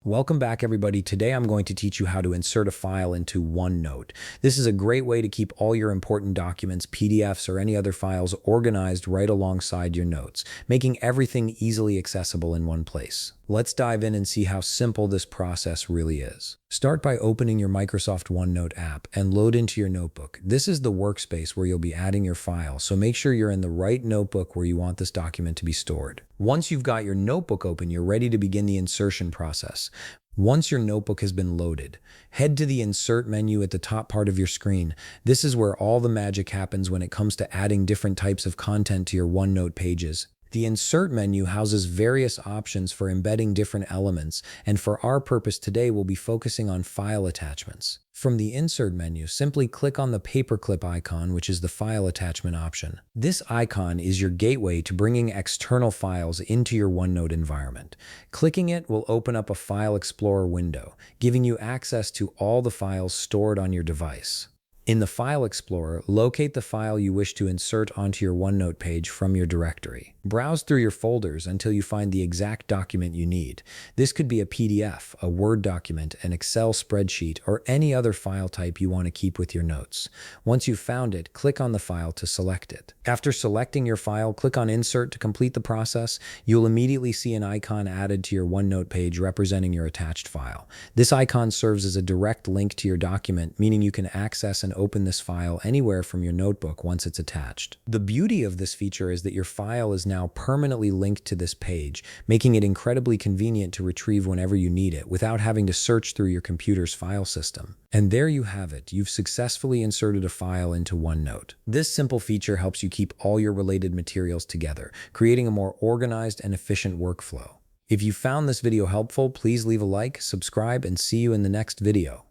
Welcome back, everybody. Today I'm going to teach you how to insert a file into OneNote. This is a great way to keep all your important documents, PDFs, or any other files organized right alongside your notes, making everything easily accessible in one place. Let's dive in and see how simple this process really is. Start by opening your Microsoft OneNote app and load into your notebook. This is the workspace where you'll be adding your file, so make sure you're in the right notebook where you want this document to be stored. Once you've got your notebook open, you're ready to begin the insertion process. Once your notebook has been loaded, head to the Insert menu at the top part of your screen. This is where all the magic happens when it comes to adding different types of content to your OneNote pages. The Insert menu houses various options for embedding different elements, and for our purpose today, we'll be focusing on file attachments. From the Insert menu, simply click on the paperclip icon, which is the file attachment option. This icon is your gateway to bringing external files into your OneNote environment. Clicking it will open up a File Explorer window, giving you access to all the files stored on your device. In the File Explorer, locate the file you wish to insert onto your OneNote page from your directory. Browse through your folders until you find the exact document you need. This could be a PDF, a Word document, an Excel spreadsheet, or any other file type you want to keep with your notes. Once you've found it, click on the file to select it. After selecting your file, click on Insert to complete the process. You'll immediately see an icon added to your OneNote page representing your attached file. This icon serves as a direct link to your document, meaning you can access and open this file anywhere from your notebook once it's attached. The beauty of this feature is that your file is now permanently linked to this page, making it incredibly convenient to retrieve whenever you need it without having to search through your computer's file system. And there you have it. You've successfully inserted a file into OneNote. This simple feature helps you keep all your related materials together, creating a more organized and efficient workflow. If you found this video helpful, please leave a like, subscribe, and see you in the next video.